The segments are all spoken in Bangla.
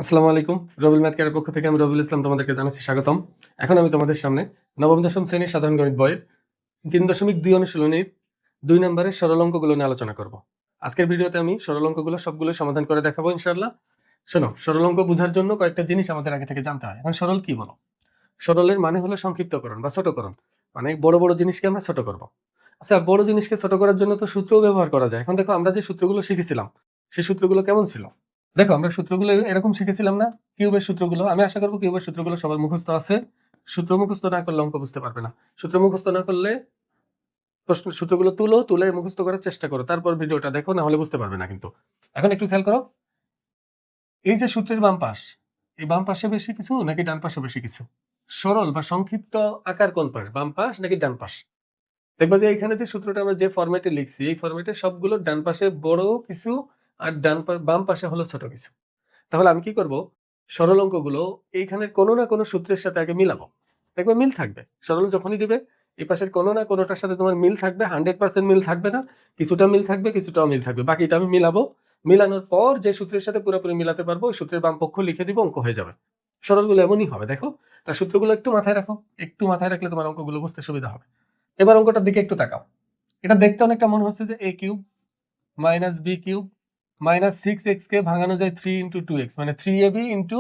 আসসালামু আলাইকুম। রবিল ম্যাথ কেয়ারের পক্ষ থেকে আমি রবিউল ইসলাম তোমাদেরকে জানাচ্ছি স্বাগতম। এখন আমি তোমাদের সামনে নবম দশম শ্রেণীর সাধারণ গণিত বইয়ের ৩.২ অনুশীলনীর ২ নম্বরের সরল অঙ্কগুলো নিয়ে আলোচনা করব। আজকের ভিডিওতে আমি সরল অঙ্কগুলো সবগুলো সমাধান করে দেখাবো ইনশাআল্লাহ। শোনো, সরল অঙ্ক বোঝার জন্য কয়েকটা জিনিস আমাদের আগে থেকে জানতে হয়। এখন সরল কি বলো? সরলের মানে হলো সংক্ষিপ্তকরণ বা ছোটকরণ। মানে বড় বড় জিনিসকে আমরা ছোট করব। আচ্ছা, বড় জিনিসকে ছোট করার জন্য তো সূত্রও ব্যবহার করা যায়। এখন দেখো, আমরা যে সূত্রগুলো শিখেছিলাম সেই সূত্রগুলো কেমন ছিল? দেখো, আমরা সূত্রগুলো এরকম শিখেছিলাম না? কিউবের সূত্রগুলো। আমি আশা করবো কিউবের সূত্রগুলো সবার মুখস্থ আছে। সূত্র মুখস্থ না করলে অঙ্ক বুঝতে পারবে না। সূত্র মুখস্থ না করলে প্রশ্ন সূত্রগুলো তুলে মুখস্থ করার চেষ্টা করো, তারপর ভিডিওটা দেখো, না হলে বুঝতে পারবে না কিন্তু। এখন একটু খেয়াল করো, এই যে সূত্রের বাম পাশ, এই বাম পাশে বেশি কিছু নাকি ডান পাশে বেশি কিছু? সরল বা সংক্ষিপ্ত আকার কোন পাশ, বাম পাশ নাকি ডান পাশ? দেখবা যে এখানে যে সূত্রটা আমরা যে ফরম্যাটে লিখছি, এই ফরম্যাটে সবগুলো ডান পাশে বড় কিছু আর বাম পাশে হলো ছোট কিছু। তাহলে আমি কি করব? সরল অঙ্কগুলো এইখানের কোনো না কোনো সূত্রের সাথে আগে মিলাবো। দেখবে মিল থাকবে। সরল যখনই দিবে, এই পাশের কোনো না কোনোটার সাথে তোমার মিল থাকবে। 100% মিল থাকবে না, কিছুটা মিল থাকবে, কিছুটাও মিল থাকবে। বাকিটা আমি মিলাবো। মিলানোর পর যে সূত্রের সাথে পুরোপুরি মিলাতে পারবো, ওই সূত্রের বাম পক্ষ লিখে দিব, অঙ্ক হয়ে যাবে। সরলগুলো এমনই হবে, দেখো। তার সূত্রগুলো একটু মাথায় রাখো। একটু মাথায় রাখলে তোমার অঙ্কগুলো বুঝতে সুবিধা হবে। এবার অঙ্কটার দিকে একটু তাকাও। এটা দেখতে অনেকটা মনে হচ্ছে যে a cube minus b cube minus 6x কে ভাঙানো যায় 3 ইন্টু 2x, মানে 3ab ইন্টু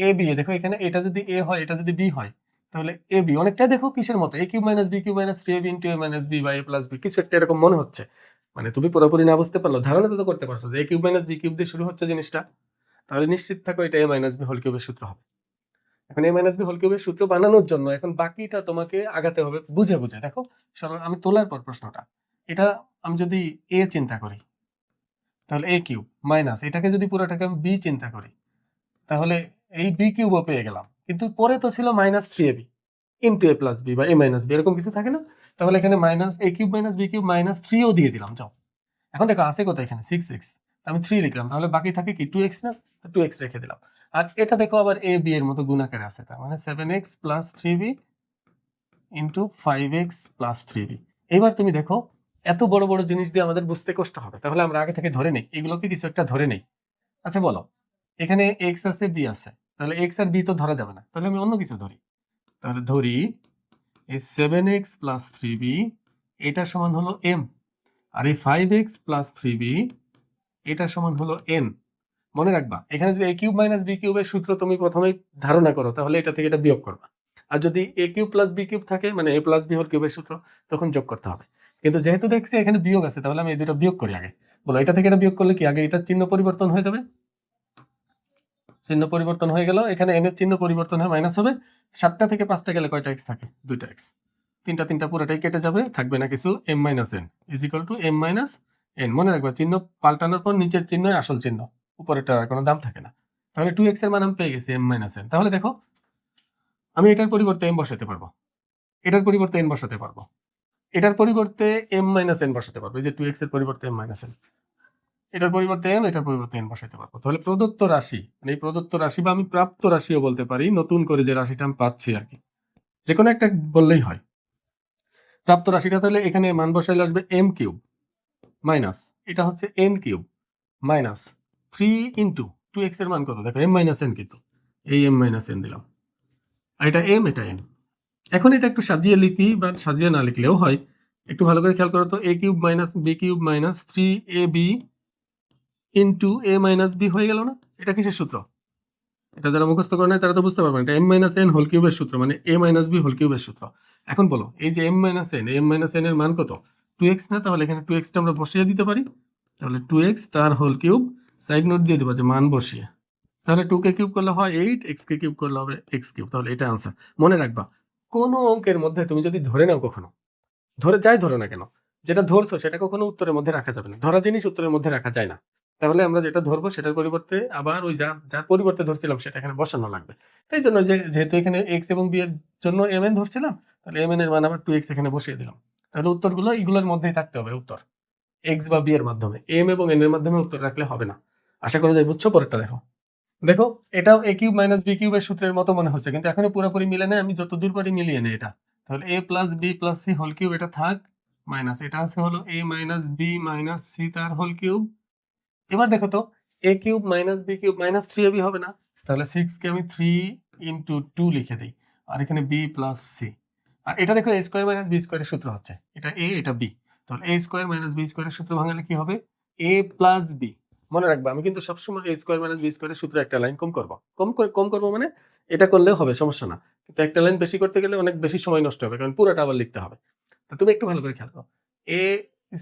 ab। দেখো এখানে এটা যদি a হয়, এটা যদি b হয়, তাহলে ab অনেকটা দেখো কিসের মতো, a cube minus b cube minus 3ab into a minus b by a plus b, কিছু একটা এরকম মনে হচ্ছে। মানে তুমি পুরোপুরি না বুঝতে পারলো, ধারণা তো করতে পারছো যে a cube minus b cube দিয়ে শুরু হচ্ছে জিনিসটা। তাহলে নিশ্চিত থাকো এটা a মাইনাস b হোল কিউবের সূত্র হবে। এখন a মাইনাস b হোল কিউবের সূত্র বানানোর জন্য এখন বাকিটা তোমাকে আগাতে হবে বুঝে বুঝে। দেখো, আমি তোলার পর প্রশ্নটা, এটা আমি যদি a চিন্তা করি, তাহলে a কিউব মাইনাস এটাকে যদি পুরোটাকে আমি b চিন্তা করি, তাহলে এই b কিউবও পেয়ে গেলাম। কিন্তু পরে তো ছিল minus 3ab into a plus b বা a মাইনাস b, এরকম কিছু থাকে না? তাহলে এখানে minus a cube minus b cube minus 3ও দিয়ে দিলাম। যাও, এখন দেখো আছে কত এখানে 6x, আমি 3 লিখলাম, তাহলে বাকি থাকে কি 2x না? 2x রেখে দিলাম। আর এটা দেখো আবার a b এর মতো গুণ আকারে আছে, তার মানে 7x plus 3b into 5x plus 3b। এবার তুমি দেখো, এত বড় বড় জিনিস দিয়ে আমাদের বুঝতে কষ্ট হবে, তাহলে আমরা আগে থেকে ধরে নেই, এগুলোকে কিছু একটা ধরে নেই। আচ্ছা বলো, এখানে x আছে b আছে, তাহলে x আর b তো ধরা যাবে না, তাহলে আমি অন্য কিছু ধরি। তাহলে ধরি এই 7x প্লাস 3b এটা সমান হলো m, আর এই 5x প্লাস 3b এটা সমান হলো n। মনে রাখবা, এখানে যদি a কিউব মাইনাস b কিউবের সূত্র তুমি প্রথমেই ধারণা করো, তাহলে এটা থেকে এটা বিয়োগ করবা। আর যদি a cube plus b cube থাকে, মানে a প্লাস b হোল কিউবের সূত্র, তখন যোগ করতে হবে। কিন্তু যেহেতু দেখছি এখানে বিয়োগ আছে, তাহলে আমি এই দুটো বিয়োগ করি আগে। বলো, এটা থেকে এটা বিয়োগ করলে কি আগে এটার চিহ্ন পরিবর্তন হয়ে যাবে? চিহ্ন পরিবর্তন হয়ে গেল, এখানে n এর চিহ্ন পরিবর্তন হয়ে মাইনাস হবে। 7টা থেকে 5টা গেলে কয়টা x থাকে? 2টা x। 3টা পুরোটাই কেটে যাবে, থাকবে না কিছু, m minus n is equal to m minus n। মনে রাখবা, চিহ্ন পাল্টানোর পর নিচের চিহ্নই আসল চিহ্ন, উপরেরটার আর কোনো দাম থাকে না। তাহলে 2x এর মান আমি পেয়ে গেছি m মাইনাস n। তাহলে দেখো, আমি এটার পরিবর্তে m বসাতে পারবো, এটার পরিবর্তে n বসাতে পারবো, এটার পরিবর্তে m মাইনাস n বসাতে পারবো। এই যে 2x এর পরিবর্তে m মাইনাস n, এটার পরিবর্তে m, এটার পরিবর্তে n বসাতে পারবো। তাহলে প্রদত্ত রাশি, মানে এই প্রদত্ত রাশি বা আমি প্রাপ্ত রাশিও বলতে পারি, নতুন করে যে রাশিটা আমি পাচ্ছি আর কি, যে কোনো একটা বললেই হয়। প্রাপ্ত রাশিটা তাহলে এখানে মান বসাইলে আসবে m কিউব মাইনাস এটা হচ্ছে n cube minus 3 into 2x এর মান কত দেখো, m মাইনাস n, কিন্তু এই m মাইনাস n দিলাম, আর এটা m, এটা n। এখন এটা একটু সাজিয়ে লিখি বা সাজিয়ে না লিখলেও হয়। একটু ভালো করে খেয়াল করো তো, a cube minus b cube minus 3ab into a minus b হয়ে গেল না? এটা কিসের সূত্র? এটা যারা মুখস্থ করে নেয় তারা তো বুঝতে পারবে না, এটা m মাইনাস n হোল কিউবের সূত্র, মানে a মাইনাস b হোল কিউবের সূত্র। এখন বলো, এই যে m মাইনাস n এর মান কত? 2x না? তাহলে এখানে 2x টা আমরা বসিয়ে দিতে পারি। তাহলে 2x তার হোল কিউব, সাইড নোট দিয়ে দেবো যে মান বসিয়ে। তাহলে 2 কে কিউব করলে হয় 8, x কে কিউব করলে হবে x কিউব। তাহলে এটা आंसर। মনে রাখবা, কোন অঙ্কের মধ্যে তুমি যদি ধরে নাও, কখনো যাই ধরো না কেন, যেটা ধরছো সেটা কখনো উত্তরের মধ্যে রাখা যাবে না। ধরা জিনিস উত্তরের মধ্যে রাখা যায় না। তাহলে আমরা যেটা ধরবো সেটার পরিবর্তে আবার ওই যার পরিবর্তে ধরছিলাম সেটা এখানে বসানো লাগবে। তাই জন্য যেহেতু এখানে x এবং b এর জন্য mn ধরছিলাম, তাহলে mn এর মান আবার 2x এখানে বসিয়ে দিলাম। তাহলে উত্তরগুলো এগুলোর মধ্যেই থাকতে হবে, উত্তর x বা b এর মাধ্যমে। m এবং n এর মাধ্যমে উত্তর রাখলে হবে না। আশা করা যায় বুঝছো। পরেরটা দেখো। দেখো, এটাও a কিউব মাইনাস b কিউবের সূত্রের মতো মনে হচ্ছে, কিন্তু এখনো পুরোপুরি মিলে নেই। আমি যত দূর পারি মিলিয়ে নেই এটা। তাহলে a plus b plus c whole cube এটা থাক, মাইনাস এটা আছে হলো a minus b minus c তার হোল কিউব। এবার দেখো তো, A cube minus B cube minus 3ab হবে না? তাহলে 6 কে আমি 3 ইনটু 2 লিখে দেই, আর এখানে b প্লাস সি। আর এটা দেখো a স্কয়ার মাইনাস b স্কয়ারের সূত্র হচ্ছে, এটা a এটা b, তাহলে a স্কয়ার মাইনাস b স্কয়ারের সূত্র ভাঙালে কি হবে? a plus b। মনে রাখবা আমি কিন্তু সবসময় a স্কয়ার মাইনাস b স্কয়ারের সূত্র একটা লাইন কম করব, কম করব মানে এটা করলেও হবে, সমস্যা না, কিন্তু একটা লাইন বেশি করতে গেলে অনেক বেশি সময় নষ্ট হবে, কারণ পুরোটা আবার লিখতে হবে। তো তুমি একটু ভালো করে খেয়াল করো, a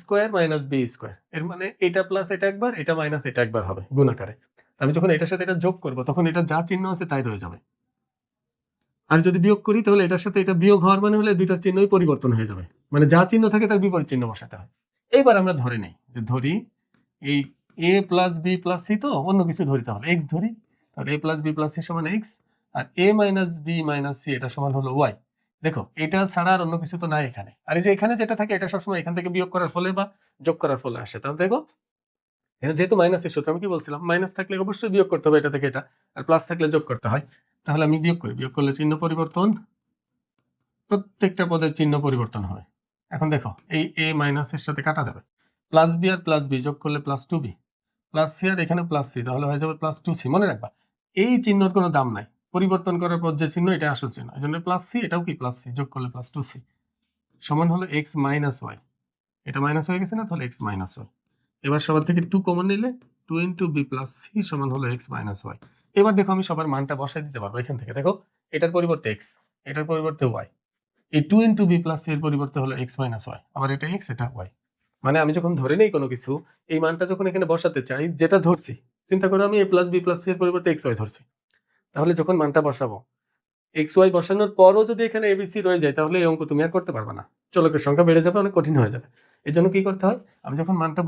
square minus B square, এর মানে এটা প্লাস এটা একবার, এটা মাইনাস এটা একবার হবে গুণাকারে। আমি যখন এটার সাথে এটা যোগ করব তখন এটা যা চিহ্ন আছে তাই রয়ে যাবে, আর যদি বিয়োগ করি তাহলে এটার সাথে এটা বিয়োগ হওয়ার মানে হলে দুইটার চিহ্নই পরিবর্তন হয়ে যাবে, মানে যা চিহ্ন থাকে তার বিপরীত চিহ্ন বসাতে হয়। এইবার আমরা ধরে নেই যে ধরি এই a plus B plus C, তো অন্য কিছু ধরি, তাহলে এক্স ধরি, তাহলে a plus B plus C সমান এক্স, আর a minus B minus C এটা সমান হলো ওয়াই। দেখো এটা ছাড়া আর অন্য কিছু তো নাই এখানে, আর এই যে এখানে যেটা থাকে এটা সবসময় এখান থেকে বিয়োগ করার ফলে বা যোগ করার ফলে আসে। তাহলে দেখো এখানে যেহেতু মাইনাসের সূত্র, আমি কি বলছিলাম, মাইনাস থাকলে অবশ্যই বিয়োগ করতে হবে এটা থেকে এটা, আর প্লাস থাকলে যোগ করতে হয়। তাহলে আমি বিয়োগ করি, বিয়োগ করলে চিহ্ন পরিবর্তন, প্রত্যেকটা পদের চিহ্ন পরিবর্তন হয়। এখন দেখো এই a মাইনাসের সাথে কাটা যাবে, প্লাস বি আর প্লাস বি যোগ করলে plus two B, plus C আর এখানে প্লাস সি, তাহলে হয়ে যাবে প্লাস টু সি। মনে রাখবা এই চিহ্নর কোনো দাম নাই, পরিবর্তন করার পর যে চিহ্ন এটা আসল চিহ্ন, এই জন্য প্লাস সি, এটাও কি প্লাস সি, যোগ করলে প্লাস টু সি সমান হলো এক্স মাইনাস ওয়াই। এটা মাইনাস হয়ে গেছে না, তাহলে এক্স মাইনাস ওয়াই। এবার সবার থেকে টু কমন নিলে two into B plus C সমান হলো এক্স মাইনাস ওয়াই। এবার দেখো আমি সবার মানটা বসাই দিতে পারবো এখান থেকে, দেখো এটার পরিবর্তে এক্স, এটার পরিবর্তে ওয়াই, এই two into B plus C এর পরিবর্তে হলো এক্স মাইনাস ওয়াই, আবার এটা এক্স এটা ওয়াই। মানে আমি যখন ধরে নেই কোনো কিছু, এই মানটা যখন এখানে বসাতে চাই, যেটা ধরছি, চিন্তা করো আমি এ প্লাস বি প্লাস সি এর পরিবর্তে এক্স ওয়াই ধরছি, তাহলে যখন মানটা বসাবো এক্স ওয়াই বসানোর পরও যদি এখানে এবিসি রয়ে যায়, তাহলে এই অঙ্ক তুমি আর করতে পারবে না, চলকের সংখ্যা বেড়ে যাবে, অনেক কঠিন হয়ে যাবে। এই জন্য কি করতে হয়, আমি যখন মানটা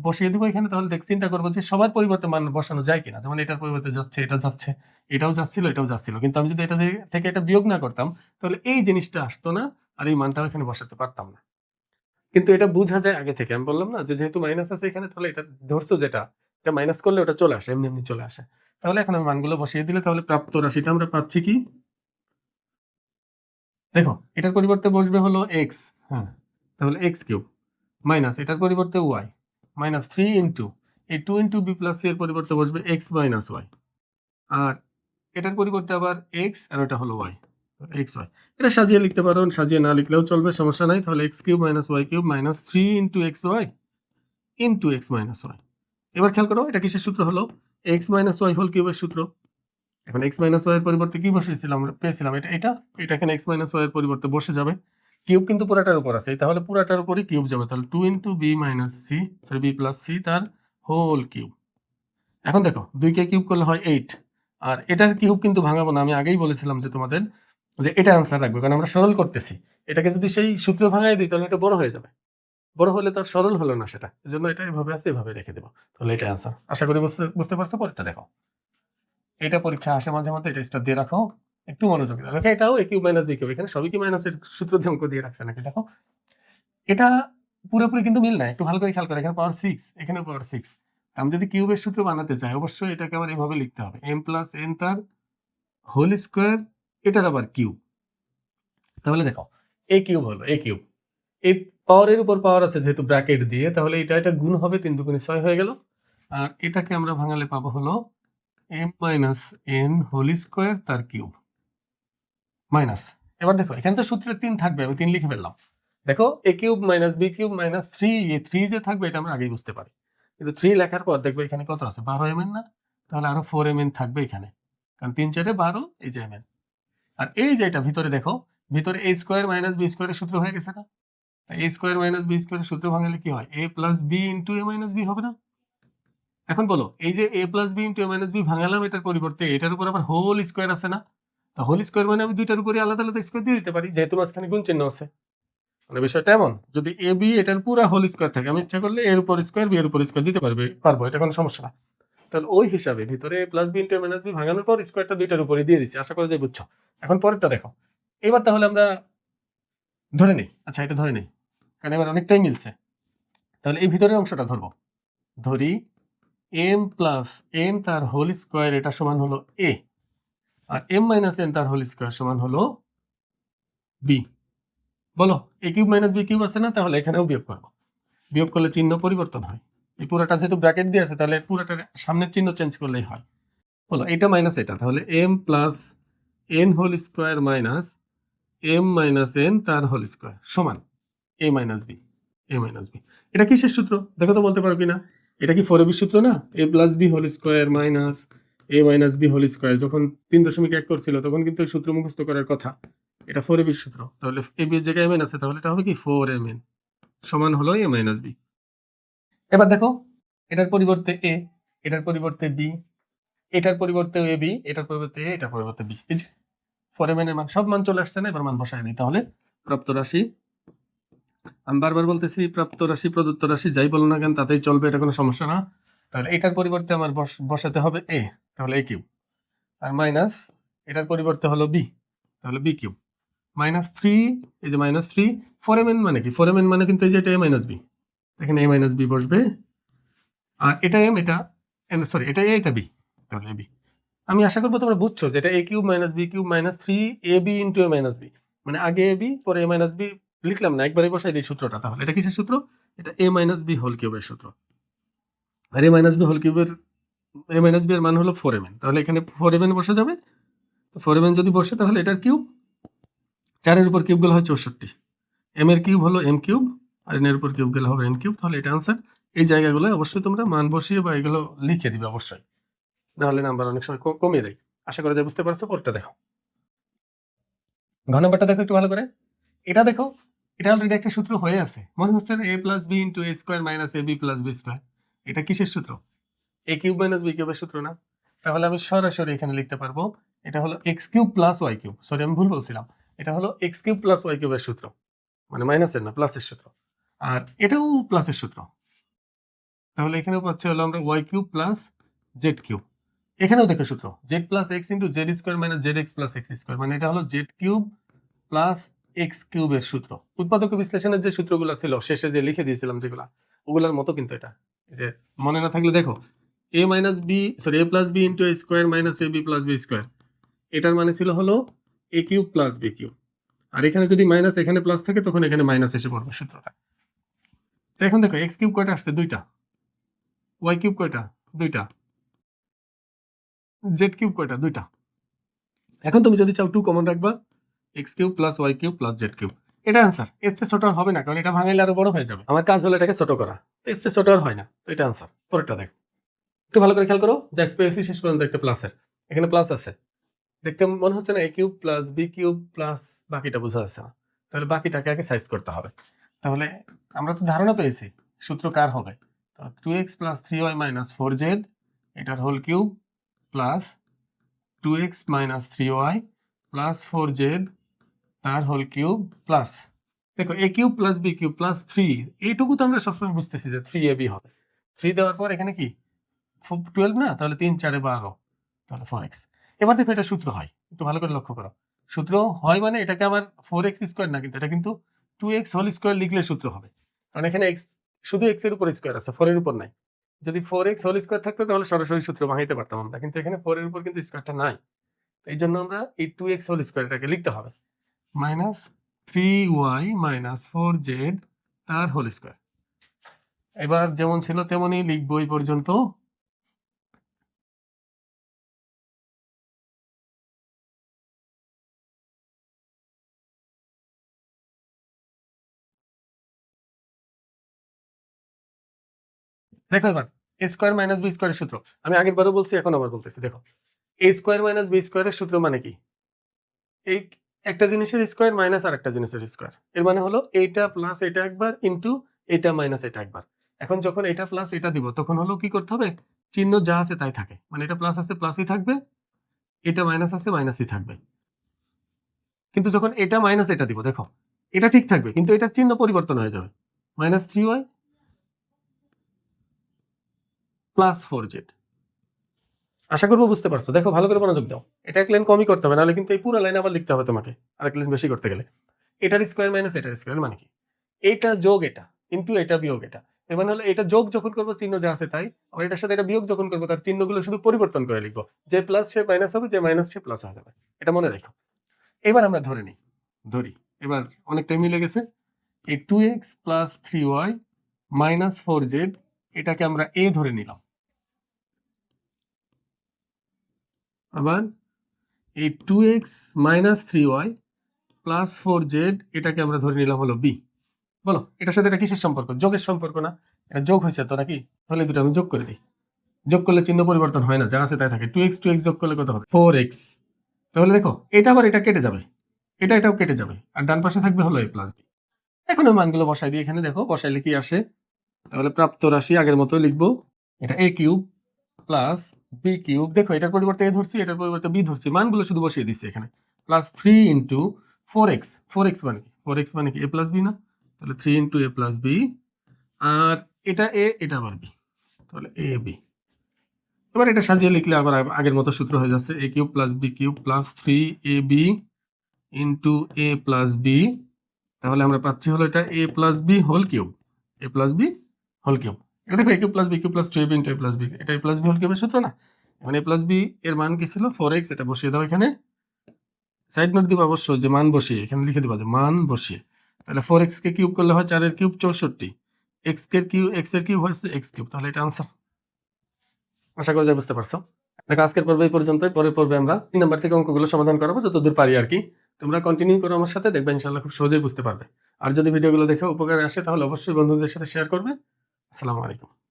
বসিয়ে দিব এখানে, তাহলে চিন্তা করবো যে সবার পরিবর্তে মান বসানো যায় কিনা, যেমন এটার পরিবর্তে যাচ্ছে, এটা যাচ্ছে, এটাও যাচ্ছিল এটাও যাচ্ছিল, কিন্তু আমি যদি এটা থেকে এটা বিয়োগ না করতাম তাহলে এই জিনিসটা আসতো না, আর এই মানটাও এখানে বসাতে পারতাম না। কিন্তু এটা বোঝা যায় আগে থেকে, আমি বললাম না যে যেহেতু মাইনাস আছে এখানে, তাহলে এটা ধরছো যেটা, এটা মাইনাস করলে ওটা চলে আসে, এমনি এমনি চলে আসে। তাহলে এখন আমি মানগুলো বসিয়ে দিলে তাহলে প্রাপ্ত রাশিটা আমরা পাচ্ছি কি, দেখো এটার পরিবর্তে বসবে হলো এক্স, হ্যাঁ, তাহলে এক্স কিউব মাইনাস এটার পরিবর্তে ওয়াই মাইনাস থ্রি ইন্টু এই two into B plus C এর পরিবর্তে বসবে এক্স মাইনাস ওয়াই, আর এটার পরিবর্তে আবার এক্স, আর এটা হলো ওয়াই, এক্স ওয়াই। এটা সাজিয়ে লিখতে পারো, সাজিয়ে না লিখলেও চলবে, সমস্যা নাই। তাহলে X cube minus Y cube minus three into X Y into X minus Y. এবার খেয়াল করো এটা কিসের সূত্র হলো, এক্স মাইনাস ওয়াই হোল কিউবের সূত্র। এখন এক্স মাইনাস ওয়াই এর পরিবর্তে কি বসিয়েছিলাম, আমরা পেয়েছিলাম এটা এটা এটা এখানে এক্স মাইনাস ওয়াই এর পরিবর্তে বসে যাবে, কিউব কিন্তু পুরাটার উপর আছে, তাহলে পুরাটার উপরই কিউব যাবে, তাহলে two into B minus C, sorry B plus C তার হোল কিউব। এখন দেখো 2 কে কিউব করলে হয় 8, আর এটার কিউব কিন্তু ভাঙাবো না, আমি আগেই বলেছিলাম যে তোমাদের যে এটা আনসার রাখবে, কারণ আমরা সরল করতেছি, এটাকে যদি সেই সূত্র ভাঙাই দিই তাহলে এটা বড় হয়ে যাবে, বড় হলে তো আর সরল হলো না সেটা, এজন্য এটা এভাবে আছে, এভাবে রেখে দেবো, তাহলে এটা আনসার। আশা করি বুঝতে পারছো। পরেরটা দেখো, এটা পরীক্ষা আসে মাঝে মধ্যে, এটা স্টার দিয়ে রাখো, একটু মনোযোগ দাও। দেখো এটাও এ কিউব মাইনাস বি কিউব, এখানে সবই কি মাইনাসের সূত্র দিয়ে অঙ্ক দিয়ে রাখছে নাকি, দেখো এটা পুরোপুরি কিন্তু মিল নাই, একটু ভালো করে খেয়াল করো, এখানে পাওয়ার 6, এখানে পাওয়ার 6, আমি যদি কিউবের সূত্র বানাতে চাই অবশ্যই এটাকে আমার এভাবে লিখতে হবে, এম প্লাস এন তার হোল স্কোয়ার, এটার আবার কিউব। তাহলে দেখো এ কিউব হলো এ কিউব, এই পাওয়ারের উপর পাওয়ার আছে যেহেতু ব্র্যাকেট দিয়ে, তাহলে এটা গুণ হবে, 3 দুগুণে 6 হয়ে গেল, আর এটাকে আমরা ভাঙালে পাবো হলো M minus N whole square তার কিউব মাইনাস। এবার দেখো এখানে তো সূত্রে 3 থাকবে, আমি 3 লিখে ফেললাম। দেখো A cube minus B cube minus 3, এই 3 যে থাকবে এটা আমরা আগেই বুঝতে পারি, কিন্তু 3 লেখার পর দেখবে এখানে কত আছে, 12 এমএন না, তাহলে আরো 4 এমএন থাকবে এখানে, কারণ 3 4 12, এই যে এমএন। আর এই যে এটা ভিতরে দেখো, ভিতরে a স্কোয়ার মাইনাস বি স্কোয়ারের সূত্র হয়ে গেছে না, a স্কোয়ার মাইনাস বি স্কোয়ারের সূত্র ভাঙলে কি হয়, a plus B into A minus B হবে না। এখন বলো এই যে a plus B into A minus B ভাঙালাম, এটার পরিবর্তে এটার উপর আবার হোল স্কোয়ার আছে না, তা হোল স্কোয়ার মানে আমি দুইটার উপরে আলাদা আলাদা স্কোয়ার দিয়ে দিতে পারি, যেহেতু মাঝখানে গুণ চিহ্ন আছে। মানে বিষয়টা এমন, যদি এ বি এটার পুরা হোল স্কোয়ার থাকে, আমি ইচ্ছা করলে এর উপর স্কোয়ার বি এর উপর স্কোয়ার দিতে পারবো, এটা কোনো সমস্যা না। তাহলে ওই হিসাবে ভিতরে plus B into minus B ভাঙানোর পর স্কোয়ারটা দুইটার উপরে দিয়ে দিচ্ছি, আশা করি যে বুঝছো। এখন পরেরটা দেখো, এবার তাহলে আমরা ধরে নেই, আচ্ছা এটা ধরে নেই, কারণ এবার অনেকটাই মিলছে, তাহলে এই ভিতরের অংশটা ধরবো, ধরি এম প্লাস এন তার হোল স্কোয়ার এটা সমান হলো এ, আর এম মাইনাস এন তার হোল স্কোয়ার সমান হলো বি। বলো এ কিউব মাইনাস বি কিউব আছে না, তাহলে এখানেও বিয়োগ করবো, বিয়োগ করলে চিহ্ন পরিবর্তন হয়, এই পুরোটা যেহেতু ব্র্যাকেট দিয়ে আছে তাহলে পুরোটার সামনের চিহ্ন চেঞ্জ করলেই হয়। হলো এটা মাইনাস এটা, তাহলে M plus N whole square minus M minus N তার হোল স্কোয়ার সমান A minus B. A minus B এটা কিসের সূত্র দেখো তো, বলতে পারো কিনা? এটা কি 4ab সূত্র না? A plus B whole square minus A minus B whole square. যখন 3.1 করছিল তখন কিন্তু এই সূত্র মুখস্থ করার কথা। এটা 4ab সূত্র, তাহলে এ বি এর জায়গায় এম এন আছে, তাহলে এটা হবে কি 4mn সমান হলো এ মাইনাস বি। এবার দেখো এটার পরিবর্তে এ, এটার পরিবর্তে বি, এটার পরিবর্তে এ বি, এটার পরিবর্তে এ, এটার পরিবর্তে বি। এই যে 4mn এর মান, সব মান চলে আসছে না? এবার মান বসায় দিই। তাহলে প্রাপ্ত রাশি, আমি বারবার বলতেছি প্রাপ্ত রাশি প্রদত্ত রাশি যাই বলো না কেন তাতেই চলবে, এটা কোনো সমস্যা না। তাহলে এটার পরিবর্তে আমার বসাতে হবে এ, তাহলে এ কিউব, আর মাইনাস এটার পরিবর্তে হলো বি, তাহলে বি কিউব, মাইনাস 3, এই যে মাইনাস 3, 4mn মানে কি? 4mn মানে কিন্তু এই যে এটা এ মাইনাস বি, এখানে এ মাইনাস বি বসবে, আর এটা এম, এটা সরি এটা এ, এটা বি, তাহলে এ বি। আমি আশা করবো তোমরা বুঝছো যে এটা A cube minus B cube minus 3ab into A minus B, মানে আগে এ বি পরে এ মাইনাস বি লিখলাম না, একবারে বসাই দিই সূত্রটা। তাহলে এটা কিসের সূত্র? এটা এ মাইনাস বি হোল কিউবের সূত্র। আর এ মাইনাস বি হোল কিউবের এ মাইনাস বি এর মান হলো 4mn, তাহলে এখানে 4mn বসে যাবে। তো 4mn যদি বসে তাহলে এটার কিউব, 4 এর উপর কিউব গেলে হয় 64, এম এর কিউব হলো এম কিউব, আর এন এর উপর কিউব গেলে হবে এন কিউব। তাহলে এটা আনসার। এই জায়গাগুলো অবশ্যই তোমরা মান বসিয়ে বা এগুলো লিখে দিবে অবশ্যই, নাহলে নাম্বার অনেক সময় কমিয়ে দেয়। আশা করা যায় বুঝতে পারছো। পরটা দেখো, ঘ নাম্বারটা দেখো একটু ভালো করে। এটা দেখো, এটা অলরেডি একটা সূত্র হয়ে আছে, মনে হচ্ছে এ plus B into A square minus A B plus B square. এটা কিসের সূত্র? এ কিউব মাইনাস বি কিউবের সূত্র না? তাহলে আমি সরাসরি এখানে লিখতে পারবো এটা হলো X cube plus Y cube. Sorry আমি ভুল বলছিলাম, এটা হলো এক্স কিউব প্লাস ওয়াই কিউবের সূত্র, মানে মাইনাসের না প্লাসের সূত্র, আর এটাও প্লাসের সূত্র। তাহলে এখানেও পাচ্ছি হলো আমরা Y cube plus Z cube. এখানেও দেখো সূত্র Z plus X into Z square minus Z X plus X square, মানে এটা হলো জেড কিউব প্লাস এক্স কিউবের সূত্র। উৎপাদক বিশ্লেষণের যে সূত্রগুলো ছিল শেষে যে লিখে দিয়েছিলাম যেগুলা, ওগুলার মতো কিন্তু এটা। যে মনে না থাকলে দেখো এ minus B sorry A plus B into A square minus A B plus B square, এটার মানে ছিল হলো এ কিউব প্লাস বি কিউব। আর এখানে যদি মাইনাস এখানে প্লাস থাকে তখন এখানে মাইনাস এসে পড়বে সূত্রটা। তো এখন দেখো এক্স কিউব কয়টা আসছে? 2টা। ওয়াই কিউব কয়টা? 2টা। জেড কিউব কয়টা? 2টা। এখন তুমি যদি চাও 2 কমন রাখবা, X cube plus Y cube plus Z cube. এটা আনসার। এর চেয়ে ছোট আর হবে না, কারণ এটা ভাঙাইলে আরো বড় হয়ে যাবে। আমার কাজ হলো এটাকে ছোট করা, তো এর চেয়ে ছোট আর হয় না। তো এটা আনসার। পরেরটা দেখো একটু ভালো করে খেয়াল করো। যাক পেয়েছি শেষ পর্যন্ত একটা প্লাসের, এখানে প্লাস আছে, দেখতে মনে হচ্ছে না A cube plus B cube plus, বাকিটা বোঝা যাচ্ছে না। তাহলে বাকিটাকে আগে সাইজ করতে হবে। তাহলে আমরা তো ধারণা পেয়েছি সূত্র কার হবে। 2x plus 3y minus 4z এটার whole cube plus 2x minus 3y plus 4z তার হোল কিউব প্লাস, দেখো A cube plus B cube plus 3, এইটুকু তো আমরা সবসময় বুঝতেছি যে 3ab হবে। 3 দেওয়ার পর এখানে কি 12 না, তাহলে 3 4 12, তাহলে 4x। এবার দেখো এটা সূত্র হয়, একটু ভালো করে লক্ষ্য করো। সূত্র হয় মানে এটাকে আমার 4x স্কোয়ার না, কিন্তু এটা কিন্তু 2x হোল স্কোয়ার লিখলে সূত্র হবে, কারণ এখানে x শুধু x এর উপর স্কোয়ার আছে, 4 এর উপর নাই। যদি 4x হোল স্কোয়ার থাকতো তাহলে সরাসরি সূত্র ভাঙাইতে পারতাম আমরা, কিন্তু এখানে 4 এর উপর কিন্তু স্কোয়ারটা নাই। এই জন্য আমরা এই 2x হোল স্কোয়ার এটাকে লিখতে হবে মাইনাস 3y মাইনাস 4z তার হোল স্কোয়ার। এবার যেমন ছিল তেমনই লিখবো এই পর্যন্ত। দেখো এবার এ স্কোয়ার মাইনাস বি স্কোয়ারের সূত্র আমি আগের বারও বলছি, এখন আবার বলতেছি। দেখো এ স্কোয়ার মাইনাস বি স্কোয়ারের সূত্র মানে কি? এই একটা জিনিসের স্কোয়ার মাইনাস আর একটা জিনিসের স্কোয়ার, এর মানে হলো এইটা প্লাস এটা একবার ইন্টু এটা মাইনাস এটা একবার। এখন যখন এটা প্লাস এটা দিব তখন হলো কি করতে হবে, চিহ্ন যা আছে তাই থাকে, মানে এটা প্লাস আছে প্লাসই থাকবে, এটা মাইনাস আছে মাইনাসই থাকবে। কিন্তু যখন এটা মাইনাস এটা দিব, দেখো এটা ঠিক থাকবে কিন্তু এটার চিহ্ন পরিবর্তন হয়ে যাবে, মাইনাস 3y প্লাস 4z। আশা করবো বুঝতে পারছো। দেখো ভালো করে মনোযোগ দাও, এটা এক লাইন কমই করতে হবে, নাহলে কিন্তু এই পুরো লাইন আবার লিখতে হবে তোমাকে আরেক লাইন বেশি করতে গেলে। এটার স্কোয়ার মাইনাস এটার স্কোয়ার মানে কি? এইটা যোগ এটা কিন্তু এটা বিয়োগ এটা, এর মানে হলো এটা যোগ যখন করবো চিহ্ন যা আছে তাই, আর এটার সাথে এটা বিয়োগ যখন করবো তার চিহ্নগুলো শুধু পরিবর্তন করে লিখবো, যে প্লাস সে মাইনাস হবে, যে মাইনাস সে প্লাস হয়ে যাবে। এটা মনে রেখো। এবার আমরা ধরি এবার অনেকটাই মিলে গেছে। এই 2x plus 3y minus 4z এটাকে আমরা a ধরে নিলাম। আবার এই 2x minus 3y plus 4z এটাকে আমরা ধরে নিলাম হলো b। বলো এটার সাথে এটা কিসের সম্পর্ক? যোগের সম্পর্ক না? এটা যোগ হয়েছে তো নাকি? তাহলে দুটো আমি যোগ করে দিই। যোগ করলে চিহ্ন পরিবর্তন হয় না, যা আছে তাই থাকে। 2x যোগ করলে কত হবে? 4x। তাহলে দেখো এটা আবার এটা কেটে যাবে, এটাও কেটে যাবে, আর ডান পাশে থাকবে হলো a প্লাস b। এখন ওই মানগুলো বসাই দিই এখানে, দেখো বসাইলে কি আসে। তাহলে প্রাপ্ত রাশি আগের মতো লিখবো, এটা a cube plus b cube. দেখো এটার পরিবর্তে a ধরছি, এটার পরিবর্তে b ধরছি, মানগুলো শুধু বসিয়ে দিচ্ছি এখানে। Plus 3 into 4x। 4x মানে কি? 4x মানে কি a প্লাস b না? তাহলে 3 ইন্টু a প্লাস b, আর এটা a এটা আবার b, তাহলে a b। এবার এটা সাজিয়ে লিখলে আবার আগের মতো সূত্র হয়ে যাচ্ছে, a cube plus b cube plus 3ab into a plus b। তাহলে আমরা পাচ্ছি হলো এটা a plus b whole cube, a plus b whole cube. এটা দেখো a cube plus b cube plus 2ab into a plus b, এটা a প্লাস b হোল কিউবের সূত্র না? এখন a প্লাস b এর মান কি ছিল? 4x। এটা বসিয়ে দাও এখানে, সাইড নোট দিবা অবশ্যই যে মান বসিয়ে, এখানে লিখে দিবা যে মান বসিয়ে। তাহলে 4x কে কিউব করলে হয় 4 এর কিউব 64, x এর কিউব হচ্ছে x কিউব। তাহলে এটা আনসার। আশা করি যে বুঝতে পারছো। দেখো আজকের পর্বে এই পর্যন্তই। পরের পর্বে আমরা 3 নাম্বার থেকে অঙ্কগুলো সমাধান করাবো যতদূর পারি আর কি। তোমরা কন্টিনিউ করো আমার সাথে, দেখবে ইনশাআল্লাহ খুব সহজেই বুঝতে পারবে। আর যদি ভিডিওগুলো দেখে উপকারে আসে তাহলে অবশ্যই বন্ধুদের সাথে শেয়ার করবে। আসসালামু আলাইকুম।